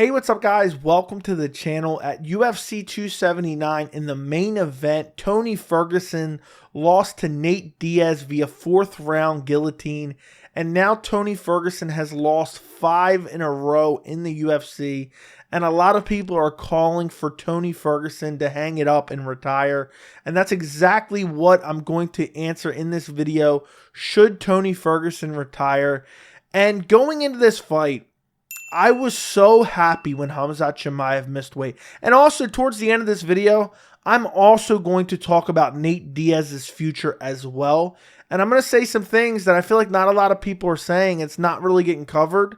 Hey, what's up, guys? Welcome to the channel. At UFC 279 in the main event, Tony Ferguson lost to Nate Diaz via fourth round guillotine. And now Tony Ferguson has lost 5 in a row in the UFC. And a lot of people are calling for Tony Ferguson to hang it up and retire. And that's exactly what I'm going to answer in this video. Should Tony Ferguson retire? And going into this fight, I was so happy when Khamzat Chimaev missed weight. And also, towards the end of this video, I'm also going to talk about Nate Diaz's future as well. And I'm going to say some things that I feel like not a lot of people are saying. It's not really getting covered.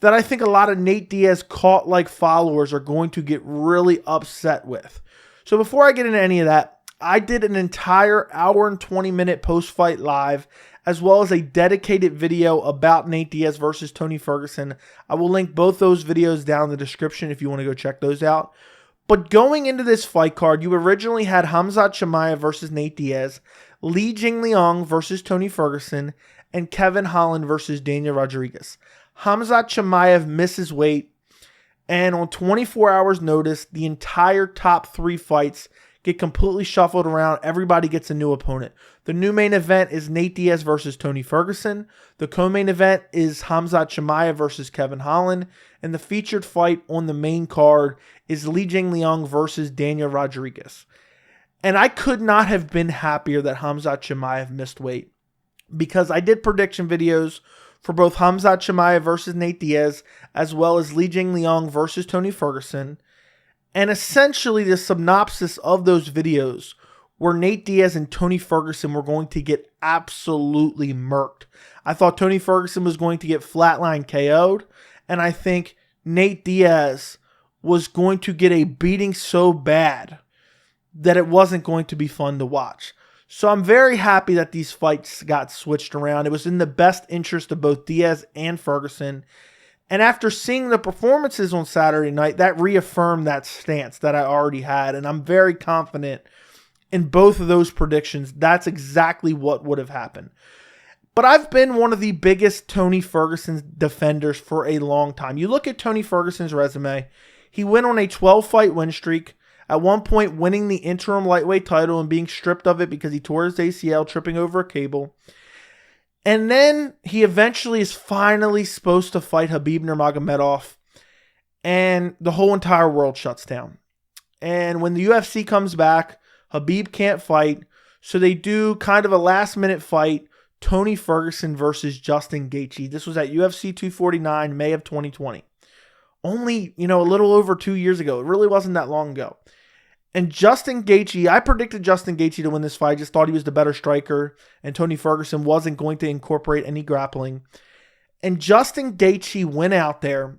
That I think a lot of Nate Diaz caught-like followers are going to get really upset with. So before I get into any of that, I did an entire hour and 20-minute post-fight live, as well as a dedicated video about Nate Diaz versus Tony Ferguson. I will link both those videos down in the description if you want to go check those out. But going into this fight card, you originally had Khamzat Chimaev versus Nate Diaz, Li Jingliang versus Tony Ferguson, and Kevin Holland versus Daniel Rodriguez. Khamzat Chimaev misses weight, and on 24 hours notice, the entire top 3 fights get completely shuffled around. Everybody gets a new opponent. The new main event is Nate Diaz versus Tony Ferguson. The co-main event is Khamzat Chimaev versus Kevin Holland. And the featured fight on the main card is Li Jingliang versus Daniel Rodriguez. And I could not have been happier that Khamzat Chimaev missed weight, because I did prediction videos for both Khamzat Chimaev versus Nate Diaz, as well as Li Jingliang versus Tony Ferguson. And essentially the synopsis of those videos were Nate Diaz and Tony Ferguson were going to get absolutely murked. I thought Tony Ferguson was going to get flatline KO'd, and I think Nate Diaz was going to get a beating so bad that it wasn't going to be fun to watch. So I'm very happy that these fights got switched around. It was in the best interest of both Diaz and Ferguson. And after seeing the performances on Saturday night, that reaffirmed that stance that I already had. And I'm very confident in both of those predictions. That's exactly what would have happened. But I've been one of the biggest Tony Ferguson defenders for a long time. You look at Tony Ferguson's resume. He went on a 12-fight win streak, at one point winning the interim lightweight title and being stripped of it because he tore his ACL tripping over a cable. And then he eventually is finally supposed to fight Khabib Nurmagomedov, and the whole entire world shuts down. And when the UFC comes back, Khabib can't fight, so they do kind of a last-minute fight, Tony Ferguson versus Justin Gaethje. This was at UFC 249, May of 2020. Only, a little over 2 years ago. It really wasn't that long ago. And Justin Gaethje, I predicted Justin Gaethje to win this fight. I just thought he was the better striker, and Tony Ferguson wasn't going to incorporate any grappling. And Justin Gaethje went out there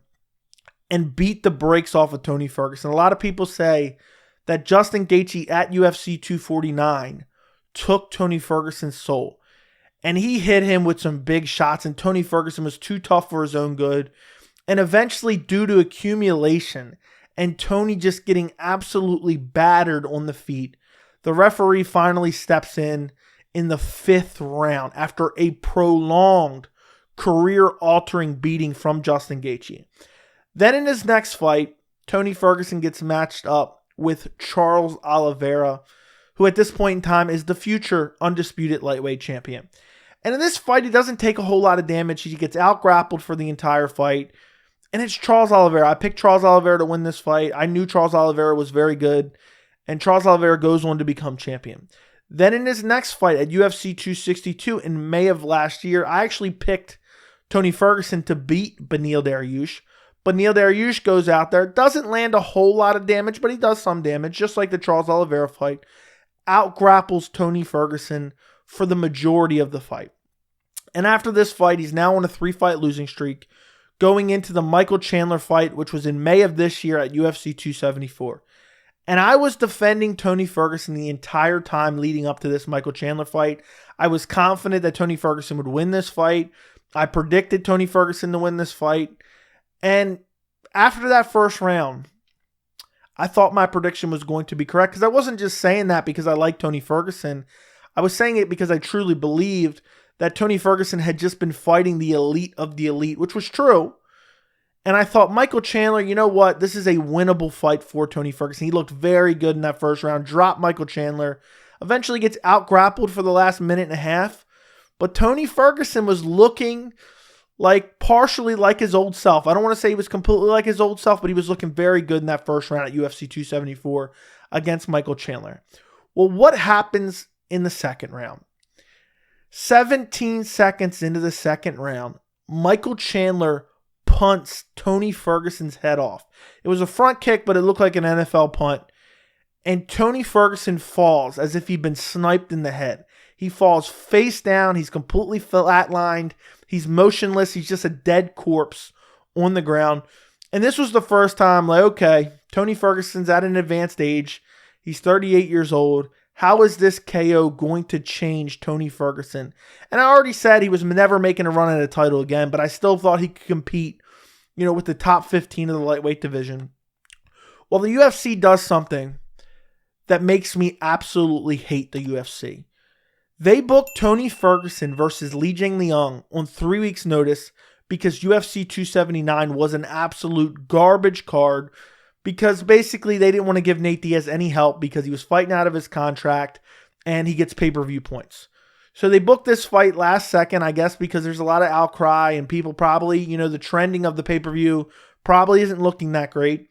and beat the brakes off of Tony Ferguson. A lot of people say that Justin Gaethje at UFC 249 took Tony Ferguson's soul. And he hit him with some big shots, and Tony Ferguson was too tough for his own good. And eventually, due to accumulation and Tony just getting absolutely battered on the feet, the referee finally steps in the 5th round after a prolonged, career-altering beating from Justin Gaethje. Then in his next fight, Tony Ferguson gets matched up with Charles Oliveira, who at this point in time is the future undisputed lightweight champion. And in this fight, he doesn't take a whole lot of damage. He gets out-grappled for the entire fight. And it's Charles Oliveira. I picked Charles Oliveira to win this fight. I knew Charles Oliveira was very good. And Charles Oliveira goes on to become champion. Then in his next fight at UFC 262 in May of last year, I actually picked Tony Ferguson to beat Beneil Dariush. Beneil Dariush goes out there, doesn't land a whole lot of damage, but he does some damage, just like the Charles Oliveira fight. Out-grapples Tony Ferguson for the majority of the fight. And after this fight, he's now on a 3-fight losing streak, going into the Michael Chandler fight, which was in May of this year at UFC 274. And I was defending Tony Ferguson the entire time leading up to this Michael Chandler fight. I was confident that Tony Ferguson would win this fight. I predicted Tony Ferguson to win this fight. And after that first round, I thought my prediction was going to be correct, because I wasn't just saying that because I like Tony Ferguson. I was saying it because I truly believed that Tony Ferguson had just been fighting the elite of the elite, which was true. And I thought, Michael Chandler, you know what? This is a winnable fight for Tony Ferguson. He looked very good in that first round, dropped Michael Chandler, eventually gets out-grappled for the last minute and a half. But Tony Ferguson was looking like partially like his old self. I don't want to say he was completely like his old self, but he was looking very good in that first round at UFC 274 against Michael Chandler. Well, what happens in the second round? 17 seconds into the second round, Michael Chandler punts Tony Ferguson's head off. It was a front kick, but it looked like an NFL punt. And Tony Ferguson falls as if he'd been sniped in the head. He falls face down. He's completely flatlined. He's motionless. He's just a dead corpse on the ground. And this was the first time, like, okay, Tony Ferguson's at an advanced age. He's 38 years old. How is this KO going to change Tony Ferguson? And I already said he was never making a run at a title again, but I still thought he could compete, with the top 15 of the lightweight division. Well, the UFC does something that makes me absolutely hate the UFC. They booked Tony Ferguson versus Li Jingliang on 3 weeks' notice because UFC 279 was an absolute garbage card, because basically they didn't want to give Nate Diaz any help because he was fighting out of his contract and he gets pay-per-view points. So they booked this fight last second, I guess, because there's a lot of outcry and people probably, the trending of the pay-per-view probably isn't looking that great.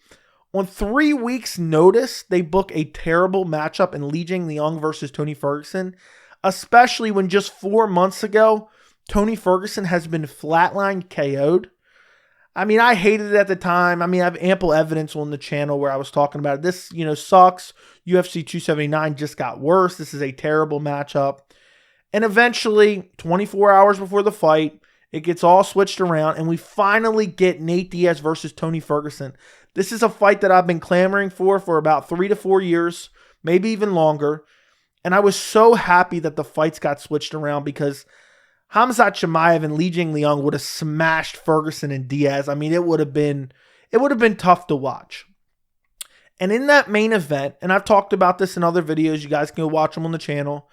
On 3 weeks' notice, they book a terrible matchup in Li Jingliang versus Tony Ferguson, especially when just 4 months ago, Tony Ferguson has been flatlined KO'd. I mean, I hated it at the time. I mean, I have ample evidence on the channel where I was talking about it. This, sucks. UFC 279 just got worse. This is a terrible matchup. And eventually, 24 hours before the fight, it gets all switched around, and we finally get Nate Diaz versus Tony Ferguson. This is a fight that I've been clamoring for about 3 to 4 years, maybe even longer. And I was so happy that the fights got switched around because Khamzat Chimaev and Li Jingliang would have smashed Ferguson and Diaz. I mean, it would have been tough to watch. And in that main event, and I've talked about this in other videos, you guys can go watch them on the channel,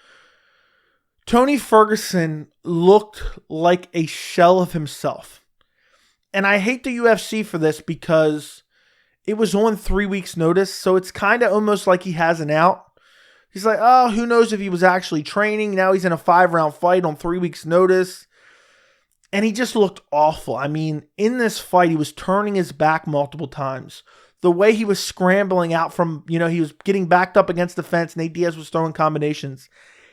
Tony Ferguson looked like a shell of himself. And I hate the UFC for this because it was on 3 weeks' notice, so it's kind of almost like he has an out. He's like, oh, who knows if he was actually training. Now he's in a 5-round fight on 3 weeks' notice. And he just looked awful. I mean, in this fight, he was turning his back multiple times. The way he was scrambling out from, he was getting backed up against the fence. Nate Diaz was throwing combinations.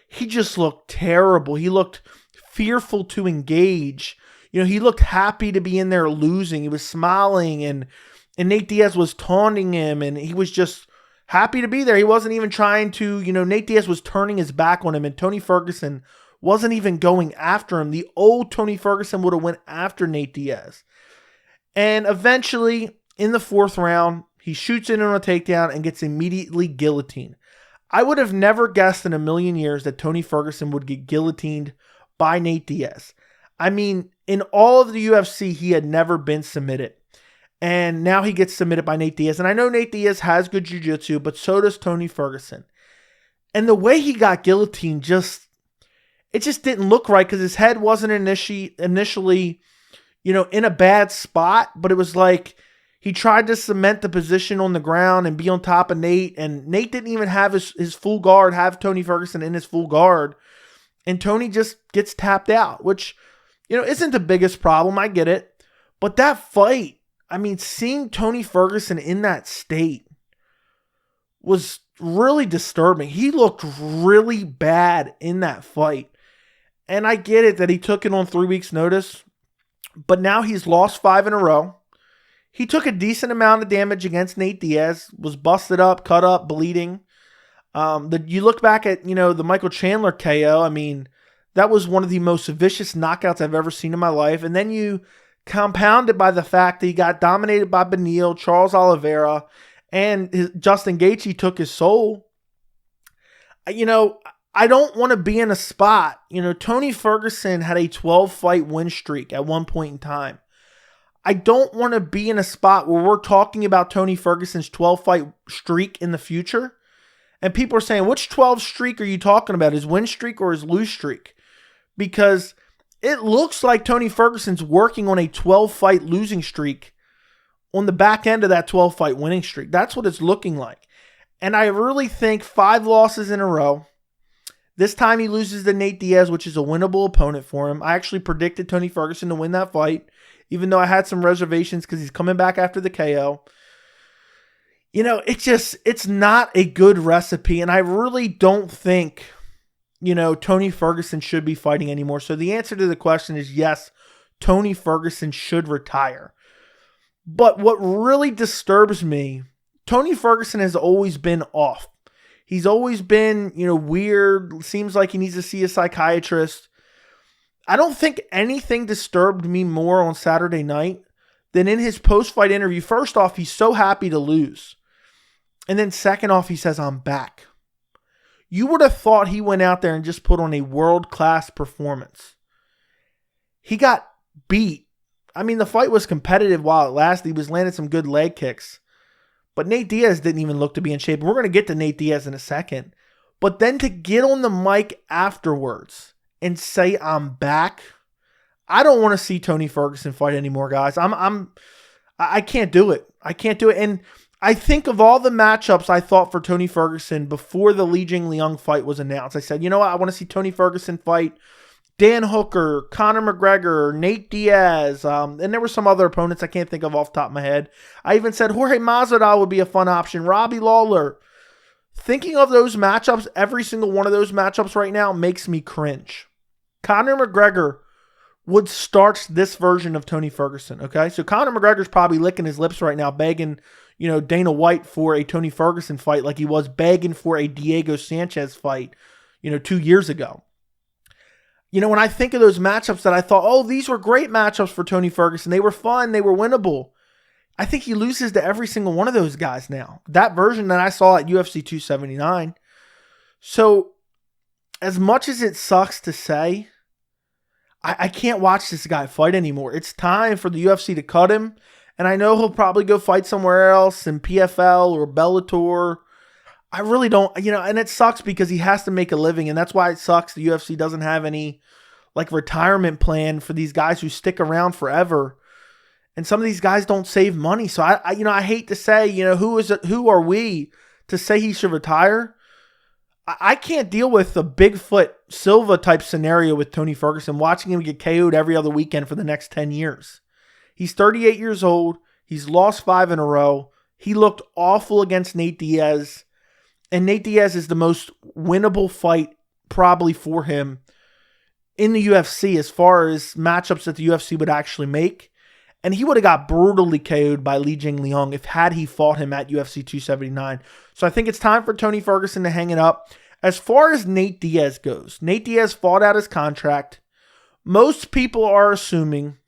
He just looked terrible. He looked fearful to engage. He looked happy to be in there losing. He was smiling, and Nate Diaz was taunting him, and he was just happy to be there. He wasn't even trying to, Nate Diaz was turning his back on him, and Tony Ferguson wasn't even going after him. The old Tony Ferguson would have went after Nate Diaz. And eventually, in the 4th round, he shoots in on a takedown and gets immediately guillotined. I would have never guessed in a million years that Tony Ferguson would get guillotined by Nate Diaz. I mean, in all of the UFC, he had never been submitted. And now he gets submitted by Nate Diaz. And I know Nate Diaz has good jiu-jitsu, but so does Tony Ferguson. And the way he got guillotined it just didn't look right because his head wasn't initially, in a bad spot. But it was like he tried to cement the position on the ground and be on top of Nate. And Nate didn't even have his full guard, have Tony Ferguson in his full guard. And Tony just gets tapped out, which, isn't the biggest problem. I get it. But that fight, I mean, seeing Tony Ferguson in that state was really disturbing. He looked really bad in that fight. And I get it that he took it on 3 weeks' notice, but now he's lost 5 in a row. He took a decent amount of damage against Nate Diaz, was busted up, cut up, bleeding. You look back at, the Michael Chandler KO, I mean, that was one of the most vicious knockouts I've ever seen in my life. And then you compounded by the fact that he got dominated by Beneil, Charles Oliveira, and Justin Gaethje took his soul. I don't want to be in a spot. Tony Ferguson had a 12-fight win streak at one point in time. I don't want to be in a spot where we're talking about Tony Ferguson's 12-fight streak in the future. And people are saying, which 12 streak are you talking about? His win streak or his lose streak? Because it looks like Tony Ferguson's working on a 12-fight losing streak on the back end of that 12-fight winning streak. That's what it's looking like. And I really think 5 losses in a row. This time he loses to Nate Diaz, which is a winnable opponent for him. I actually predicted Tony Ferguson to win that fight, even though I had some reservations because he's coming back after the KO. You know, it's not a good recipe, and I really don't think, you know, Tony Ferguson should be fighting anymore. So the answer to the question is yes, Tony Ferguson should retire. But what really disturbs me, Tony Ferguson has always been off. He's always been, you know, weird. Seems like he needs to see a psychiatrist. I don't think anything disturbed me more on Saturday night than in his post-fight interview. First off, he's so happy to lose. And then second off, he says, I'm back. You would have thought he went out there and just put on a world-class performance. He got beat. I mean, the fight was competitive while it lasted. He was landing some good leg kicks. But Nate Diaz didn't even look to be in shape. We're going to get to Nate Diaz in a second. But then to get on the mic afterwards and say, I'm back. I don't want to see Tony Ferguson fight anymore, guys. I can't do it. I can't do it. And I think of all the matchups I thought for Tony Ferguson before the Li Jingliang fight was announced. I said, you know what? I want to see Tony Ferguson fight Dan Hooker, Conor McGregor, Nate Diaz, and there were some other opponents I can't think of off the top of my head. I even said Jorge Masvidal would be a fun option, Robbie Lawler. Thinking of those matchups, every single one of those matchups right now makes me cringe. Conor McGregor would start this version of Tony Ferguson, okay? So Conor McGregor's probably licking his lips right now, begging, you know, Dana White for a Tony Ferguson fight like he was begging for a Diego Sanchez fight, you know, 2 years ago. You know, when I think of those matchups that I thought, oh, these were great matchups for Tony Ferguson. They were fun. They were winnable. I think he loses to every single one of those guys now. That version that I saw at UFC 279. So, as much as it sucks to say, I can't watch this guy fight anymore. It's time for the UFC to cut him. And I know he'll probably go fight somewhere else in PFL or Bellator. I really don't, you know, and it sucks because he has to make a living, and that's why it sucks the UFC doesn't have any, like, retirement plan for these guys who stick around forever. And some of these guys don't save money. So, I hate to say, you know, who are we to say he should retire? I can't deal with the Bigfoot Silva type scenario with Tony Ferguson, watching him get KO'd every other weekend for the next 10 years. He's 38 years old. He's lost 5 in a row. He looked awful against Nate Diaz. And Nate Diaz is the most winnable fight probably for him in the UFC as far as matchups that the UFC would actually make. And he would have got brutally KO'd by Li Jingliang had he fought him at UFC 279. So I think it's time for Tony Ferguson to hang it up. As far as Nate Diaz goes, Nate Diaz fought out his contract. Most people are assuming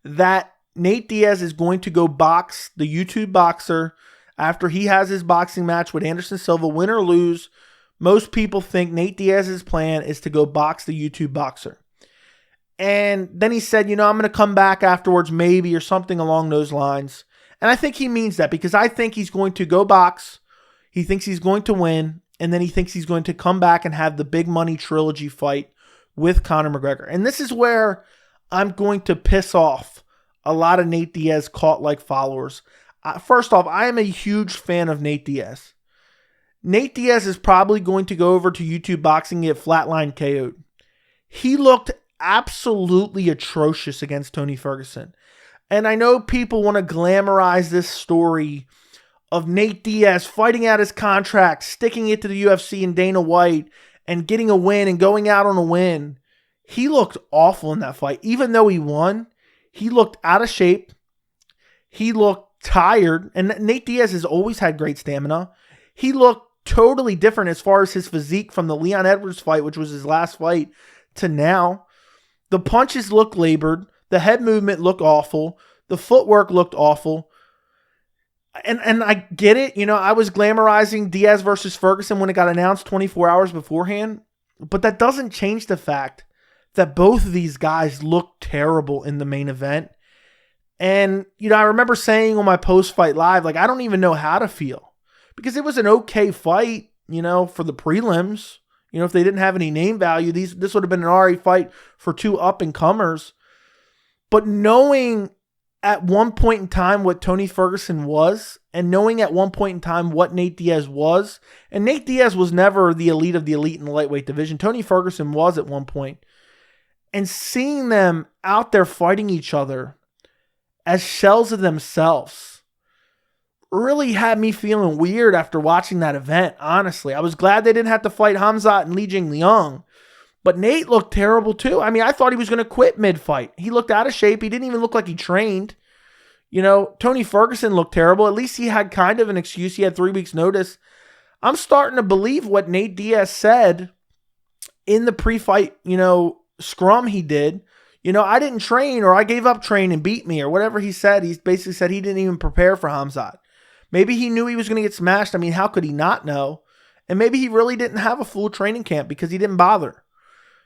that Nate Diaz is going to go box the YouTube boxer after he has his boxing match with Anderson Silva, win or lose. Most people think Nate Diaz's plan is to go box the YouTube boxer. And then he said, you know, I'm going to come back afterwards maybe, or something along those lines. And I think he means that because I think he's going to go box. He thinks he's going to win. And then he thinks he's going to come back and have the big money trilogy fight with Conor McGregor. And this is where I'm going to piss off a lot of Nate Diaz cult-like followers. First off, I am a huge fan of Nate Diaz. Nate Diaz is probably going to go over to YouTube boxing and get flatline KO'd. He looked absolutely atrocious against Tony Ferguson. And I know people want to glamorize this story of Nate Diaz fighting out his contract, sticking it to the UFC and Dana White, and getting a win and going out on a win. He looked awful in that fight. Even though he won, he looked out of shape. He looked tired. And Nate Diaz has always had great stamina. He looked totally different as far as his physique from the Leon Edwards fight, which was his last fight, to now. The punches looked labored. The head movement looked awful. The footwork looked awful. And I get it. You know, I was glamorizing Diaz versus Ferguson when it got announced 24 hours beforehand. But that doesn't change the fact that both of these guys looked terrible in the main event. And, you know, I remember saying on my post-fight live, like, I don't even know how to feel. Because it was an okay fight, you know, for the prelims. You know, if they didn't have any name value, this would have been an alright fight for two up-and-comers. But knowing at one point in time what Tony Ferguson was, and knowing at one point in time what Nate Diaz was, and Nate Diaz was never the elite of the elite in the lightweight division. Tony Ferguson was at one point. And seeing them out there fighting each other as shells of themselves really had me feeling weird after watching that event, honestly. I was glad they didn't have to fight Khamzat and Li Jingliang. But Nate looked terrible too. I mean, I thought he was going to quit mid-fight. He looked out of shape. He didn't even look like he trained. You know, Tony Ferguson looked terrible. At least he had kind of an excuse. He had 3 weeks notice. I'm starting to believe what Nate Diaz said in the pre-fight, scrum he did. I didn't train, or I gave up training, beat me, or whatever he said. He basically said he didn't even prepare for Khamzat. Maybe he knew he was going to get smashed. I mean, how could he not know? And maybe he really didn't have a full training camp because he didn't bother.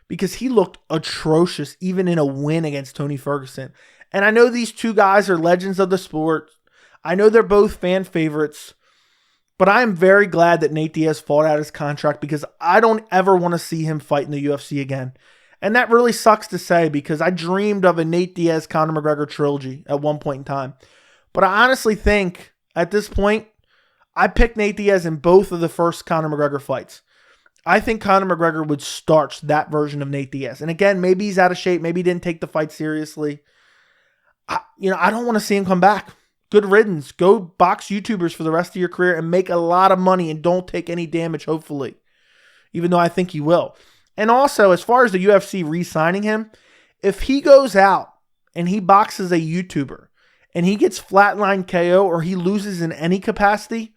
Because he looked atrocious, even in a win against Tony Ferguson. And I know these two guys are legends of the sport. I know they're both fan favorites. But I am very glad that Nate Diaz fought out his contract, because I don't ever want to see him fight in the UFC again. And that really sucks to say, because I dreamed of a Nate Diaz, Conor McGregor trilogy at one point in time. But I honestly think, at this point, I picked Nate Diaz in both of the first Conor McGregor fights. I think Conor McGregor would starch that version of Nate Diaz. And again, maybe he's out of shape. Maybe he didn't take the fight seriously. I don't want to see him come back. Good riddance. Go box YouTubers for the rest of your career and make a lot of money and don't take any damage, hopefully. Even though I think he will. And also, as far as the UFC re-signing him, if he goes out and he boxes a YouTuber and he gets flatline KO or he loses in any capacity,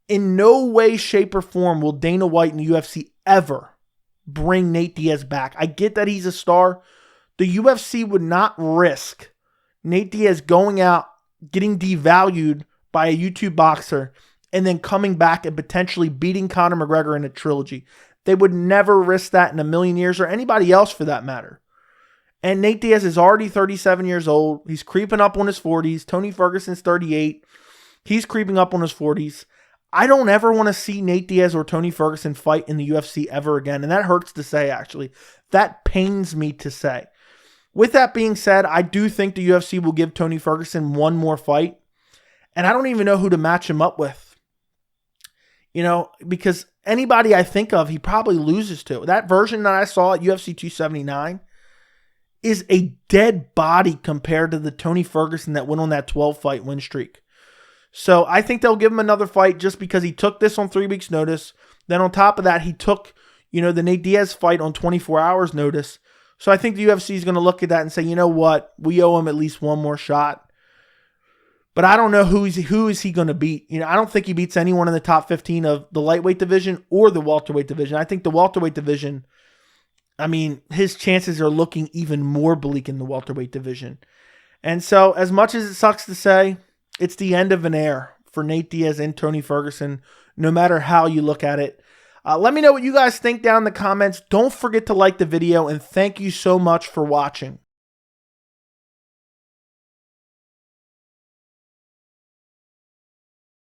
in no way, shape, or form will Dana White and the UFC ever bring Nate Diaz back. I get that he's a star. The UFC would not risk Nate Diaz going out, getting devalued by a YouTube boxer, and then coming back and potentially beating Conor McGregor in a trilogy. They would never risk that in a million years, or anybody else for that matter. And Nate Diaz is already 37 years old. He's creeping up on his 40s. Tony Ferguson's 38. He's creeping up on his 40s. I don't ever want to see Nate Diaz or Tony Ferguson fight in the UFC ever again. And that hurts to say, actually. That pains me to say. With that being said, I do think the UFC will give Tony Ferguson one more fight. And I don't even know who to match him up with. Because anybody I think of, he probably loses to. That version that I saw at UFC 279 is a dead body compared to the Tony Ferguson that went on that 12-fight win streak. So I think they'll give him another fight just because he took this on 3 weeks' notice. Then on top of that, he took, the Nate Diaz fight on 24 hours' notice. So I think the UFC is going to look at that and say, you know what, we owe him at least one more shot. But I don't know who is he going to beat. I don't think he beats anyone in the top 15 of the lightweight division or the welterweight division. I think the welterweight division, his chances are looking even more bleak in the welterweight division. And so as much as it sucks to say, it's the end of an era for Nate Diaz and Tony Ferguson, no matter how you look at it. Let me know what you guys think down in the comments. Don't forget to like the video, and thank you so much for watching.